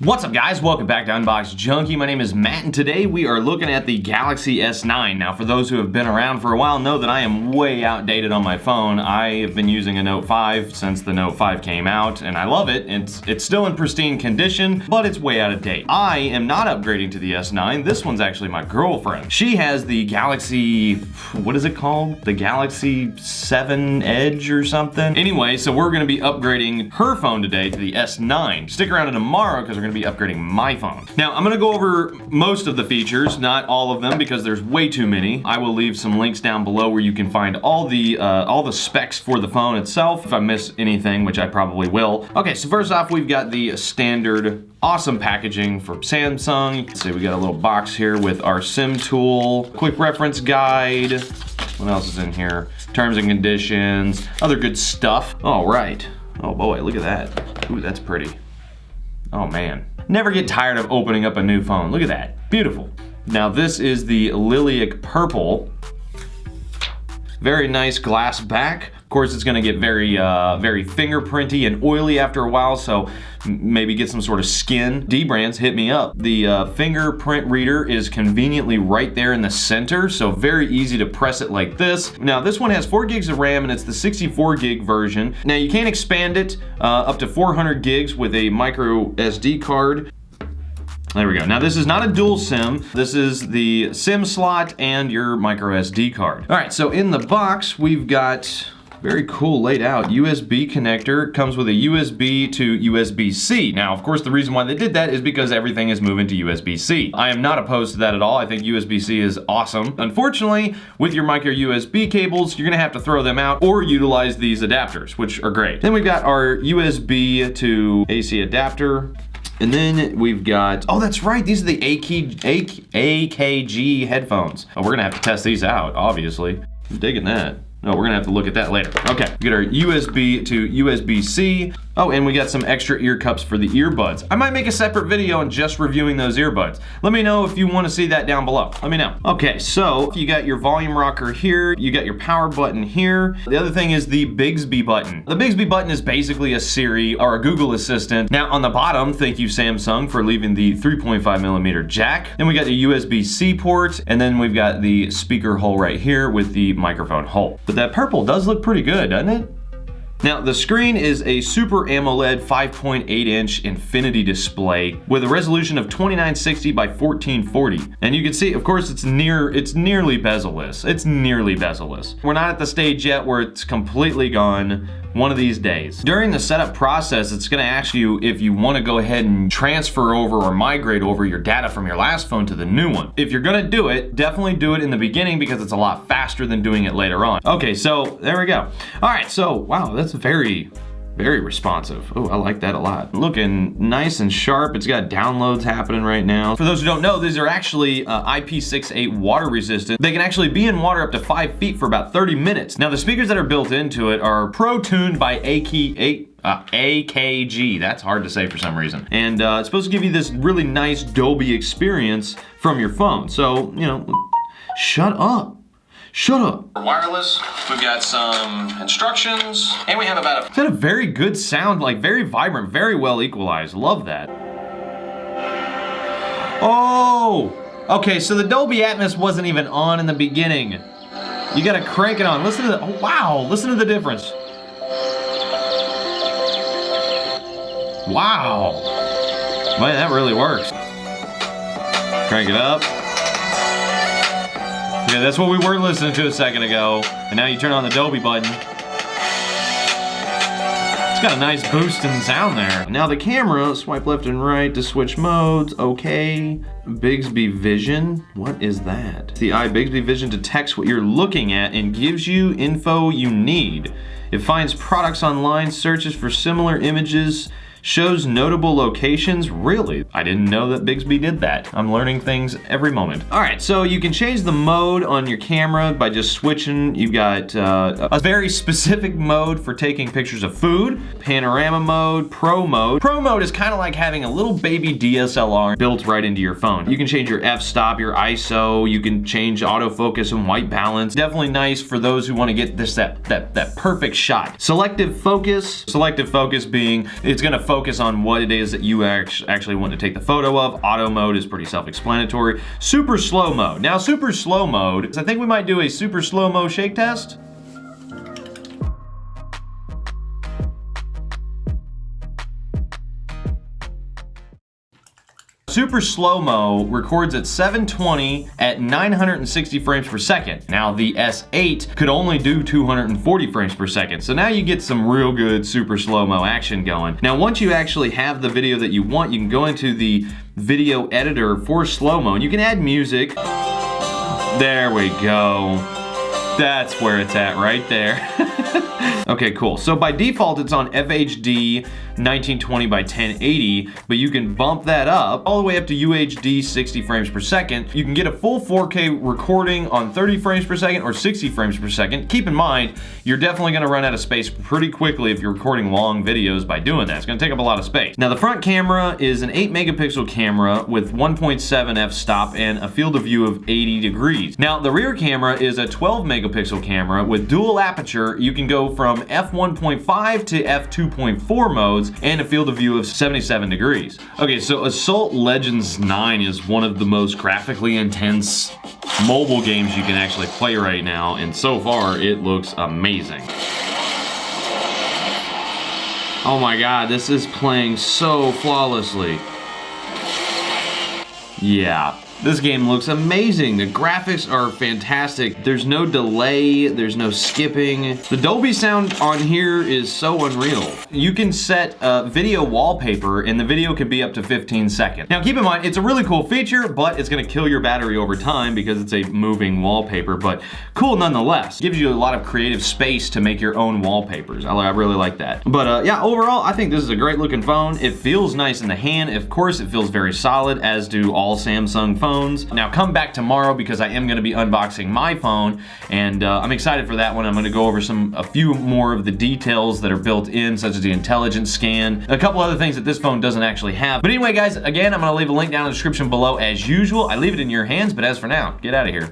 What's up guys, welcome back to Unbox Junkie. My name is Matt and today we are looking at the Galaxy S9. Now for those who have been around for a while know that I am way outdated on my phone. I have been using a Note 5 since the Note 5 came out and I love it. It's still in pristine condition, but it's way out of date. I am not upgrading to the S9. This one's actually my girlfriend. She has the Galaxy, what is it called? The Galaxy 7 Edge or something? Anyway, so we're gonna be upgrading her phone today to the S9. Stick around to tomorrow because we're gonna be upgrading my phone. Now, I'm gonna go over most of the features, not all of them because there's way too many. I will leave some links down below where you can find all the specs for the phone itself, if I miss anything, which I probably will. Okay, so first off, we've got the standard awesome packaging from Samsung. Let's see, we got a little box here with our SIM tool, quick reference guide. What else is in here? Terms and conditions, other good stuff. All right. Oh boy, look at that. Ooh, that's pretty. Oh man. Never get tired of opening up a new phone. Look at that. Beautiful. Now this is the Lilac purple. Very nice glass back. Of course, it's gonna get very fingerprinty and oily after a while, so maybe get some sort of skin. D-Brands, hit me up. The fingerprint reader is conveniently right there in the center, so very easy to press it like this. Now, this one has 4 gigs of RAM, and it's the 64 gig version. Now, you can expand it up to 400 gigs with a micro SD card. There we go. Now this is not a dual SIM. This is the SIM slot and your micro SD card. All right, so in the box, we've got very cool laid out USB connector. It comes with a USB to USB-C. Now, of course, the reason why they did that is because everything is moving to USB-C. I am not opposed to that at all. I think USB-C is awesome. Unfortunately, with your micro USB cables, you're gonna have to throw them out or utilize these adapters, which are great. Then we've got our USB to AC adapter. And then we've got, oh, that's right, these are the AKG headphones. Oh, we're gonna have to test these out, obviously. I'm digging that. No, we're gonna have to look at that later. Okay, we got our USB to USB-C. Oh, and we got some extra ear cups for the earbuds. I might make a separate video on just reviewing those earbuds. Let me know if you wanna see that down below. Let me know. Okay, so you got your volume rocker here, you got your power button here. The other thing is the Bixby button. The Bixby button is basically a Siri or a Google Assistant. Now on the bottom, thank you Samsung for leaving the 3.5mm jack. Then we got the USB-C port, and then we've got the speaker hole right here with the microphone hole. But that purple does look pretty good, doesn't it? Now, the screen is a Super AMOLED 5.8-inch infinity display with a resolution of 2960 by 1440. And you can see, of course, it's nearly bezel-less. It's nearly bezel-less. We're not at the stage yet where it's completely gone. One of these days. During the setup process, it's gonna ask you if you wanna go ahead and transfer over or migrate over your data from your last phone to the new one. If you're gonna do it, definitely do it in the beginning because it's a lot faster than doing it later on. Okay, so there we go. All right, so wow, that's very responsive. Oh, I like that a lot. Looking nice and sharp. It's got downloads happening right now. For those who don't know, these are actually IP68 water resistant. They can actually be in water up to 5 feet for about 30 minutes. Now the speakers that are built into it are pro-tuned by AKG. That's hard to say for some reason. And it's supposed to give you this really nice Dolby experience from your phone. So, you know, shut up. Shut up. Wireless, we've got some instructions, and we have about It's got a very good sound, like very vibrant, very well equalized. Love that. Oh! Okay, so the Dolby Atmos wasn't even on in the beginning. You gotta crank it on. Listen to the, oh wow, listen to the difference. Wow. Man, that really works. Crank it up. Okay, that's what we were listening to a second ago. And now you turn on the Dolby button. It's got a nice boost in sound there. Now the camera, swipe left and right to switch modes. Okay. Bixby Vision, what is that? The Bixby Vision detects what you're looking at and gives you info you need. It finds products online, searches for similar images, shows notable locations. Really? I didn't know that Bixby did that. I'm learning things every moment. All right, so you can change the mode on your camera by just switching. You've got a very specific mode for taking pictures of food, panorama mode, pro mode. Pro mode is kind of like having a little baby DSLR built right into your phone. You can change your f-stop, your ISO, you can change autofocus and white balance. Definitely nice for those who want to get that perfect shot. Selective focus being, it's gonna focus focus on what it is that you actually want to take the photo of. Auto mode is pretty self-explanatory. Super slow mode. Now, super slow mode, I think we might do a super slow-mo shake test. Super slow-mo records at 720 at 960 frames per second. Now the S8 could only do 240 frames per second. So now you get some real good super slow-mo action going. Now once you actually have the video that you want, you can go into the video editor for slow-mo and you can add music. There we go. That's where it's at right there. Okay, cool. So by default, it's on FHD 1920 by 1080, but you can bump that up all the way up to UHD 60 frames per second. You can get a full 4K recording on 30 frames per second or 60 frames per second. Keep in mind, you're definitely gonna run out of space pretty quickly if you're recording long videos by doing that. It's gonna take up a lot of space. Now the front camera is an 8 megapixel camera with 1.7 f-stop and a field of view of 80 degrees. Now the rear camera is a 12 megapixel camera with dual aperture. You can go from f1.5 to f2.4 modes and a field of view of 77 degrees. Okay, so Assault Legends 9 is one of the most graphically intense mobile games you can actually play right now, and so far it looks amazing. Oh my god, this is playing so flawlessly. Yeah. This game looks amazing. The graphics are fantastic. There's no delay, there's no skipping. The Dolby sound on here is so unreal. You can set a video wallpaper and the video can be up to 15 seconds. Now keep in mind, it's a really cool feature, but it's gonna kill your battery over time because it's a moving wallpaper, but cool nonetheless. Gives you a lot of creative space to make your own wallpapers. I really like that. But yeah, overall, I think this is a great looking phone. It feels nice in the hand. Of course, it feels very solid, as do all Samsung phones. Now come back tomorrow because I am going to be unboxing my phone, and I'm excited for that one. I'm going to go over a few more of the details that are built in, such as the intelligence scan, a couple other things that this phone doesn't actually have. But anyway guys, again, I'm going to leave a link down in the description below as usual. I leave it in your hands, but as for now, get out of here.